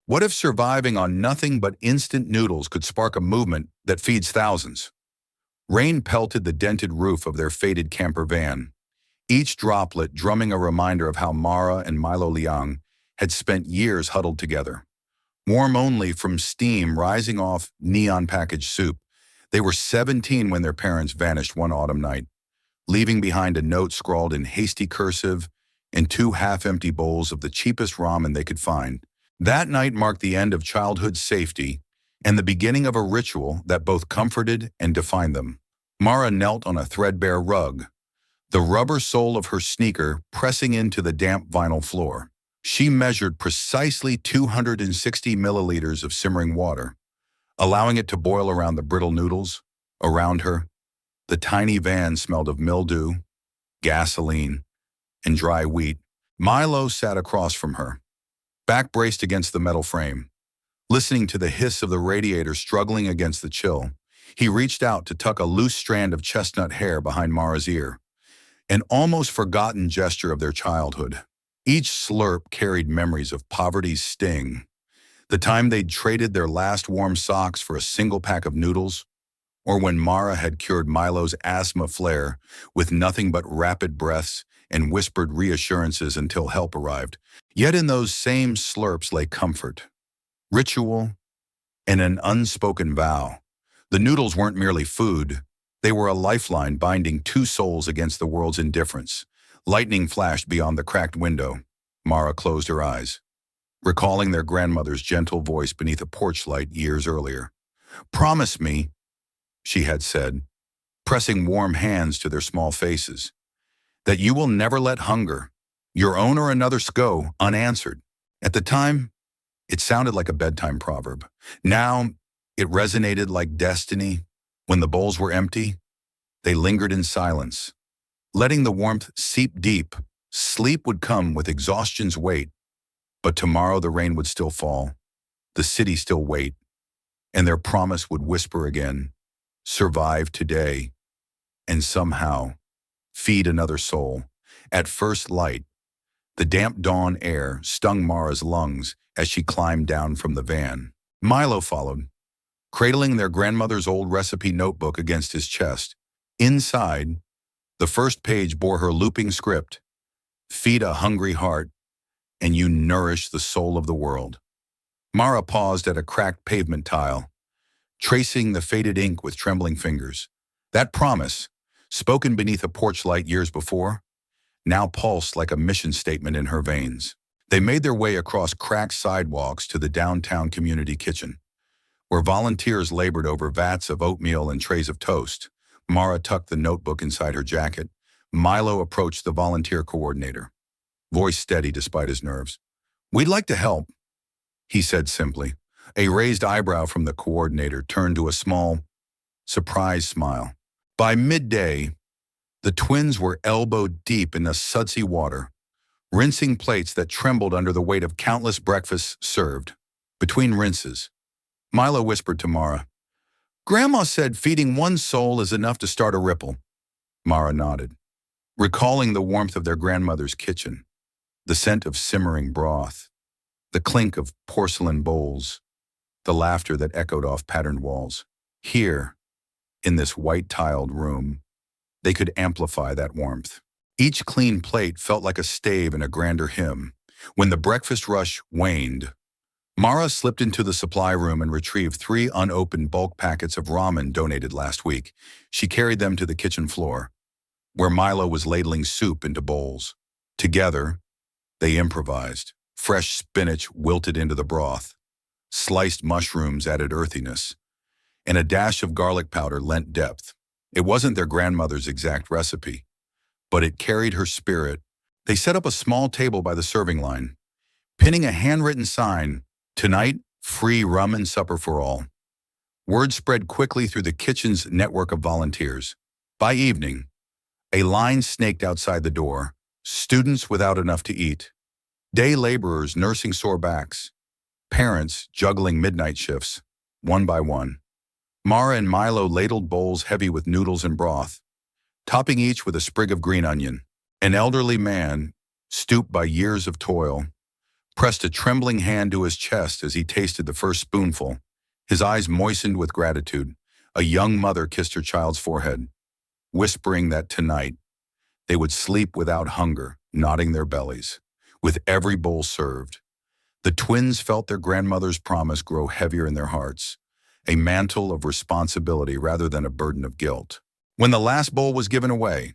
What if surviving on nothing but instant noodles could spark a movement that feeds thousands? Rain pelted the dented roof of their faded camper van, each droplet drumming a reminder of how Mara and Milo Liang had spent years huddled together. Warm only from steam rising off neon packaged soup, they were 17 when their parents vanished one autumn night, leaving behind a note scrawled in hasty cursive and two half-empty bowls of the cheapest ramen they could find. That night marked the end of childhood's safety and the beginning of a ritual that both comforted and defined them. Mara knelt on a threadbare rug, the rubber sole of her sneaker pressing into the damp vinyl floor. She measured precisely 260 milliliters of simmering water, allowing it to boil around the brittle noodles. Around her, the tiny van smelled of mildew, gasoline, and dry wheat. Milo sat across from her, back braced against the metal frame, listening to the hiss of the radiator struggling against the chill. He reached out to tuck a loose strand of chestnut hair behind Mara's ear, an almost forgotten gesture of their childhood. Each slurp carried memories of poverty's sting, the time they'd traded their last warm socks for a single pack of noodles, or when Mara had cured Milo's asthma flare with nothing but rapid breaths and whispered reassurances until help arrived. Yet in those same slurps lay comfort, ritual, and an unspoken vow. The noodles weren't merely food. They were a lifeline binding two souls against the world's indifference. Lightning flashed beyond the cracked window. Mara closed her eyes, recalling their grandmother's gentle voice beneath a porch light years earlier. "Promise me," she had said, pressing warm hands to their small faces, "that you will never let hunger, your own or another's, go unanswered." At the time, it sounded like a bedtime proverb. Now, it resonated like destiny. When the bowls were empty, they lingered in silence, letting the warmth seep deep. Sleep would come with exhaustion's weight, but tomorrow the rain would still fall, the city still wait, and their promise would whisper again, "Survive today, and somehow feed another soul." At first light, the damp dawn air stung Mara's lungs as she climbed down from the van. Milo followed, cradling their grandmother's old recipe notebook against his chest. Inside, the first page bore her looping script: "Feed a hungry heart, and you nourish the soul of the world." Mara paused at a cracked pavement tile, tracing the faded ink with trembling fingers. That promise, spoken beneath a porch light years before, now pulsed like a mission statement in her veins. They made their way across cracked sidewalks to the downtown community kitchen, where volunteers labored over vats of oatmeal and trays of toast. Mara tucked the notebook inside her jacket. Milo approached the volunteer coordinator, voice steady despite his nerves. "We'd like to help," he said simply. A raised eyebrow from the coordinator turned to a small, surprised smile. By midday, the twins were elbow-deep in the sudsy water, rinsing plates that trembled under the weight of countless breakfasts served. Between rinses, Milo whispered to Mara, "Grandma said feeding one soul is enough to start a ripple." Mara nodded, recalling the warmth of their grandmother's kitchen, the scent of simmering broth, the clink of porcelain bowls, the laughter that echoed off patterned walls. Here, in this white-tiled room, they could amplify that warmth. Each clean plate felt like a stave in a grander hymn. When the breakfast rush waned, Mara slipped into the supply room and retrieved 3 unopened bulk packets of ramen donated last week. She carried them to the kitchen floor, where Milo was ladling soup into bowls. Together, they improvised. Fresh spinach wilted into the broth, sliced mushrooms added earthiness, and a dash of garlic powder lent depth. It wasn't their grandmother's exact recipe, but it carried her spirit. They set up a small table by the serving line, pinning a handwritten sign, "Tonight, free ramen supper for all." Word spread quickly through the kitchen's network of volunteers. By evening, a line snaked outside the door, students without enough to eat, day laborers nursing sore backs, parents juggling midnight shifts, one by one. Mara and Milo ladled bowls heavy with noodles and broth, topping each with a sprig of green onion. An elderly man, stooped by years of toil, pressed a trembling hand to his chest as he tasted the first spoonful. His eyes moistened with gratitude. A young mother kissed her child's forehead, whispering that tonight they would sleep without hunger, nodding their bellies. With every bowl served, the twins felt their grandmother's promise grow heavier in their hearts, a mantle of responsibility rather than a burden of guilt. When the last bowl was given away,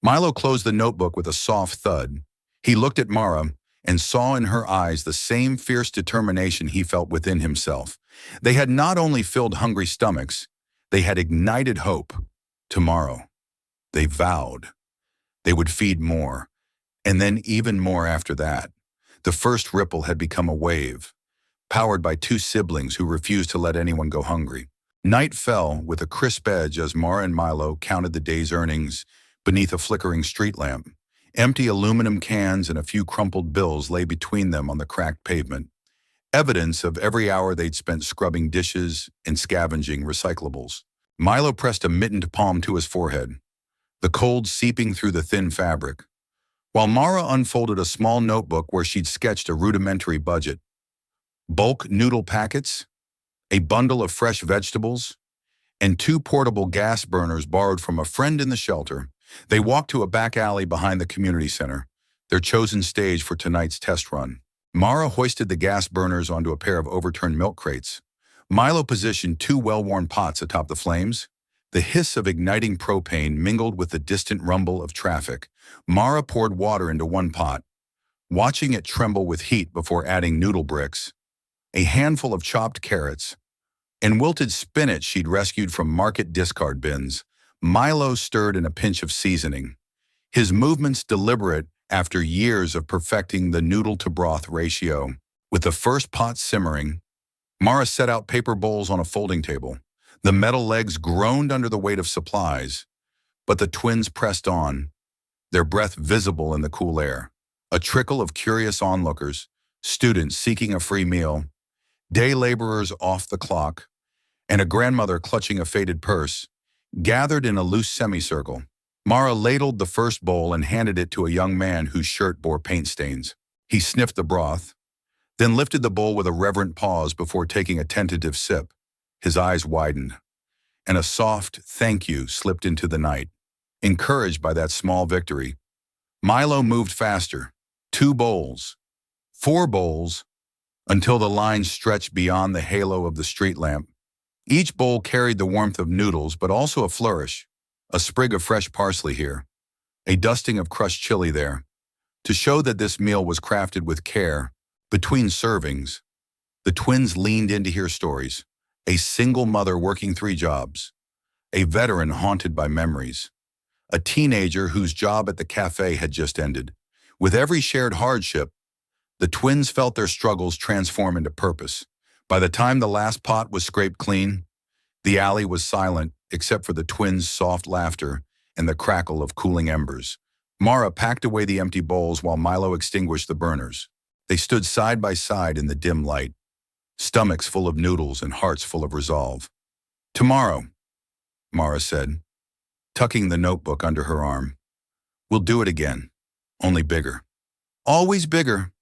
Milo closed the notebook with a soft thud. He looked at Mara and saw in her eyes the same fierce determination he felt within himself. They had not only filled hungry stomachs, they had ignited hope. Tomorrow, they vowed, they would feed more, and then even more after that. The first ripple had become a wave, powered by two siblings who refused to let anyone go hungry. Night fell with a crisp edge as Mara and Milo counted the day's earnings beneath a flickering street lamp. Empty aluminum cans and a few crumpled bills lay between them on the cracked pavement, evidence of every hour they'd spent scrubbing dishes and scavenging recyclables. Milo pressed a mittened palm to his forehead, the cold seeping through the thin fabric, while Mara unfolded a small notebook where she'd sketched a rudimentary budget. Bulk noodle packets, a bundle of fresh vegetables, and two portable gas burners borrowed from a friend in the shelter. They walked to a back alley behind the community center, their chosen stage for tonight's test run. Mara hoisted the gas burners onto a pair of overturned milk crates. Milo positioned two well-worn pots atop the flames. The hiss of igniting propane mingled with the distant rumble of traffic. Mara poured water into one pot, watching it tremble with heat before adding noodle bricks, a handful of chopped carrots, and wilted spinach she'd rescued from market discard bins. Milo stirred in a pinch of seasoning, his movements deliberate after years of perfecting the noodle-to-broth ratio. With the first pot simmering, Mara set out paper bowls on a folding table. The metal legs groaned under the weight of supplies, but the twins pressed on, their breath visible in the cool air. A trickle of curious onlookers, students seeking a free meal, day laborers off the clock, and a grandmother clutching a faded purse, gathered in a loose semicircle. Mara ladled the first bowl and handed it to a young man whose shirt bore paint stains. He sniffed the broth, then lifted the bowl with a reverent pause before taking a tentative sip. His eyes widened, and a soft thank you slipped into the night. Encouraged by that small victory, Milo moved faster. 2 bowls, 4 bowls, until the line stretched beyond the halo of the street lamp. Each bowl carried the warmth of noodles, but also a flourish, a sprig of fresh parsley here, a dusting of crushed chili there, to show that this meal was crafted with care. Between servings, the twins leaned in to hear stories. A single mother working 3 jobs, a veteran haunted by memories, a teenager whose job at the cafe had just ended. With every shared hardship, the twins felt their struggles transform into purpose. By the time the last pot was scraped clean, the alley was silent except for the twins' soft laughter and the crackle of cooling embers. Mara packed away the empty bowls while Milo extinguished the burners. They stood side by side in the dim light, stomachs full of noodles and hearts full of resolve. "Tomorrow," Mara said, tucking the notebook under her arm. "We'll do it again, only bigger." "Always bigger,"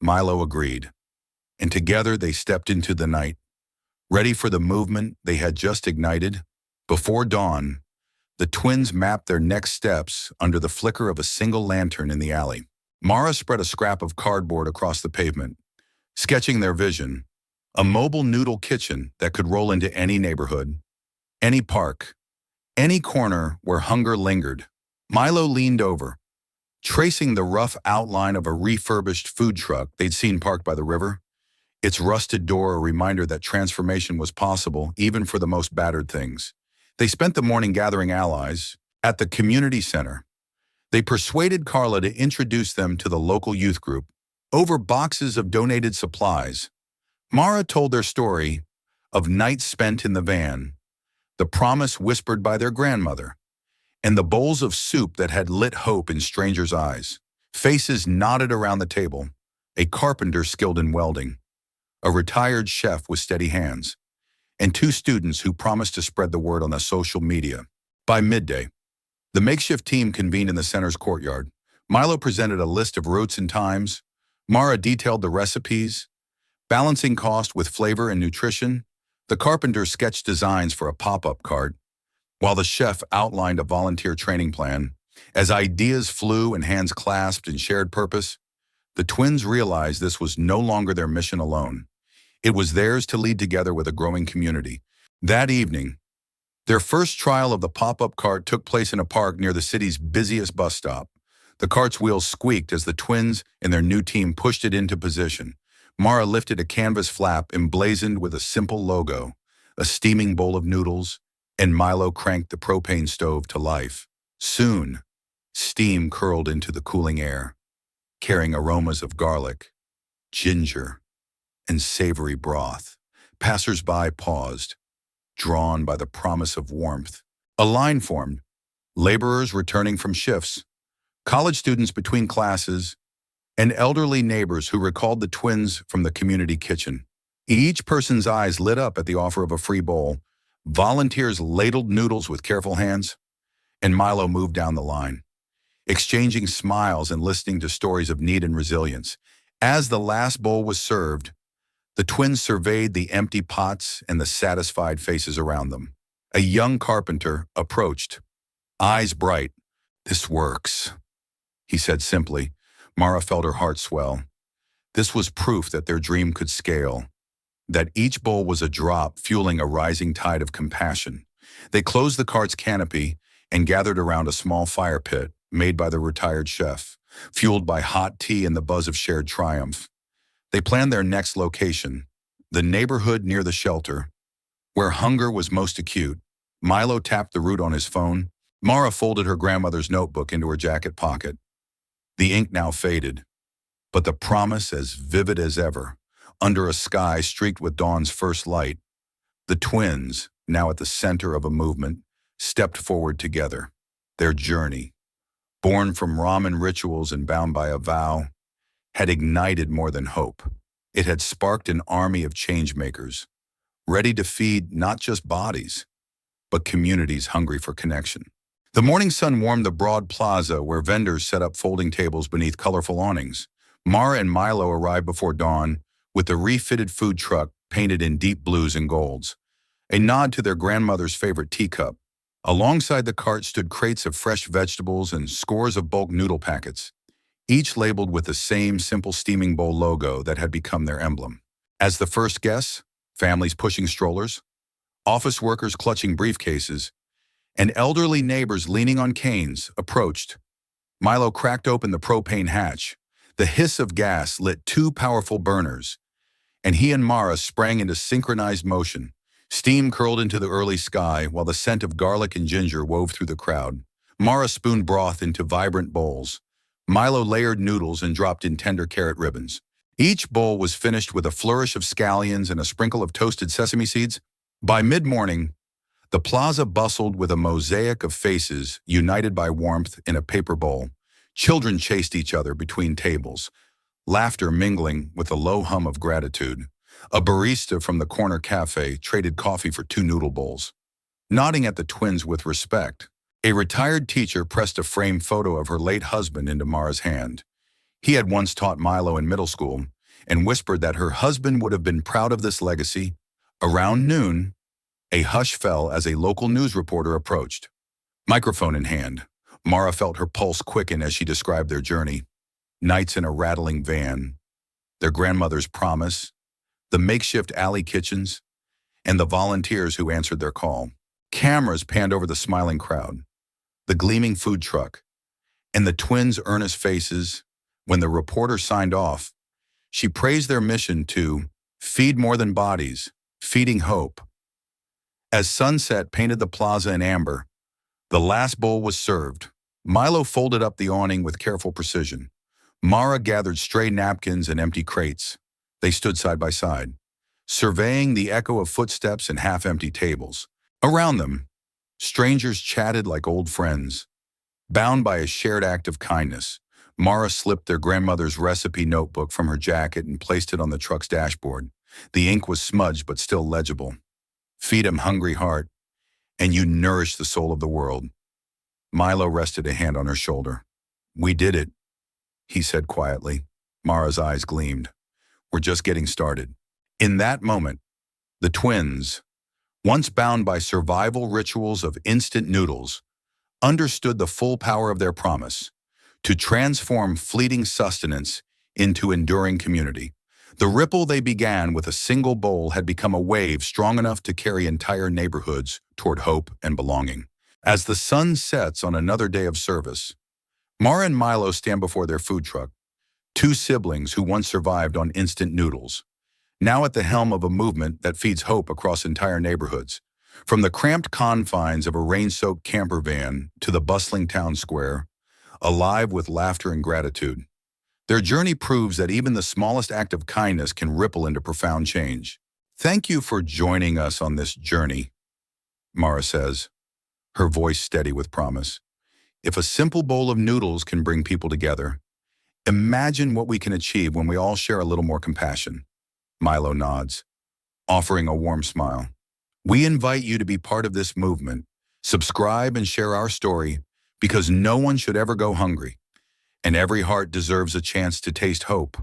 Milo agreed, and together they stepped into the night, ready for the movement they had just ignited. Before dawn, the twins mapped their next steps under the flicker of a single lantern in the alley. Mara spread a scrap of cardboard across the pavement, sketching their vision, a mobile noodle kitchen that could roll into any neighborhood, any park, any corner where hunger lingered. Milo leaned over, tracing the rough outline of a refurbished food truck they'd seen parked by the river, its rusted door a reminder that transformation was possible even for the most battered things. They spent the morning gathering allies at the community center. They persuaded Carla to introduce them to the local youth group. Over boxes of donated supplies, Mara told their story of nights spent in the van, the promise whispered by their grandmother, and the bowls of soup that had lit hope in strangers' eyes. Faces nodded around the table, a carpenter skilled in welding, a retired chef with steady hands, and 2 students who promised to spread the word on the social media. By midday, the makeshift team convened in the center's courtyard. Milo presented a list of routes and times, Mara detailed the recipes, balancing cost with flavor and nutrition. The carpenter sketched designs for a pop-up cart, while the chef outlined a volunteer training plan. As ideas flew and hands clasped in shared purpose, the twins realized this was no longer their mission alone. It was theirs to lead together with a growing community. That evening, their first trial of the pop-up cart took place in a park near the city's busiest bus stop. The cart's wheels squeaked as the twins and their new team pushed it into position. Mara lifted a canvas flap emblazoned with a simple logo, a steaming bowl of noodles, and Milo cranked the propane stove to life. Soon, steam curled into the cooling air, carrying aromas of garlic, ginger, and savory broth. Passers-by paused, drawn by the promise of warmth. A line formed, laborers returning from shifts, college students between classes, and elderly neighbors who recalled the twins from the community kitchen. Each person's eyes lit up at the offer of a free bowl. Volunteers ladled noodles with careful hands, and Milo moved down the line, exchanging smiles and listening to stories of need and resilience. As the last bowl was served, the twins surveyed the empty pots and the satisfied faces around them. A young carpenter approached, eyes bright. "This works," he said simply. Mara felt her heart swell. This was proof that their dream could scale, that each bowl was a drop fueling a rising tide of compassion. They closed the cart's canopy and gathered around a small fire pit made by the retired chef, fueled by hot tea and the buzz of shared triumph. They planned their next location, the neighborhood near the shelter, where hunger was most acute. Milo tapped the route on his phone. Mara folded her grandmother's notebook into her jacket pocket. The ink now faded, but the promise as vivid as ever. Under a sky streaked with dawn's first light, the twins, now at the center of a movement, stepped forward together. Their journey, born from ramen rituals and bound by a vow, had ignited more than hope. It had sparked an army of changemakers, ready to feed not just bodies, but communities hungry for connection. The morning sun warmed the broad plaza where vendors set up folding tables beneath colorful awnings. Mara and Milo arrived before dawn with the refitted food truck painted in deep blues and golds, a nod to their grandmother's favorite teacup. Alongside the cart stood crates of fresh vegetables and scores of bulk noodle packets, each labeled with the same simple steaming bowl logo that had become their emblem. As the first guests, families pushing strollers, office workers clutching briefcases, and elderly neighbors leaning on canes, approached, Milo cracked open the propane hatch. The hiss of gas lit two powerful burners, and he and Mara sprang into synchronized motion. Steam curled into the early sky while the scent of garlic and ginger wove through the crowd. Mara spooned broth into vibrant bowls. Milo layered noodles and dropped in tender carrot ribbons. Each bowl was finished with a flourish of scallions and a sprinkle of toasted sesame seeds. By mid-morning, the plaza bustled with a mosaic of faces united by warmth in a paper bowl. Children chased each other between tables, laughter mingling with a low hum of gratitude. A barista from the corner cafe traded coffee for 2 noodle bowls, nodding at the twins with respect. A retired teacher pressed a framed photo of her late husband into Mara's hand. He had once taught Milo in middle school and whispered that her husband would have been proud of this legacy. Around noon, a hush fell as a local news reporter approached. Microphone in hand, Mara felt her pulse quicken as she described their journey. Nights in a rattling van, their grandmother's promise, the makeshift alley kitchens, and the volunteers who answered their call. Cameras panned over the smiling crowd, the gleaming food truck, and the twins' earnest faces. When the reporter signed off, she praised their mission to feed more than bodies, feeding hope. As sunset painted the plaza in amber, the last bowl was served. Milo folded up the awning with careful precision. Mara gathered stray napkins and empty crates. They stood side by side, surveying the echo of footsteps and half-empty tables. Around them, strangers chatted like old friends, bound by a shared act of kindness. Mara slipped their grandmother's recipe notebook from her jacket and placed it on the truck's dashboard. The ink was smudged but still legible. "Feed him, hungry heart, and you nourish the soul of the world." Milo rested a hand on her shoulder. "We did it," he said quietly. Mara's eyes gleamed. We're just getting started. In that moment, the twins, once bound by survival rituals of instant noodles, understood the full power of their promise to transform fleeting sustenance into enduring community. The ripple they began with a single bowl had become a wave strong enough to carry entire neighborhoods toward hope and belonging. As the sun sets on another day of service, Mara and Milo stand before their food truck, two siblings who once survived on instant noodles, now at the helm of a movement that feeds hope across entire neighborhoods. From the cramped confines of a rain-soaked camper van to the bustling town square, alive with laughter and gratitude. Their journey proves that even the smallest act of kindness can ripple into profound change. Thank you for joining us on this journey, Mara says, her voice steady with promise. If a simple bowl of noodles can bring people together, imagine what we can achieve when we all share a little more compassion. Milo nods, offering a warm smile. We invite you to be part of this movement. Subscribe and share our story, because no one should ever go hungry, and every heart deserves a chance to taste hope.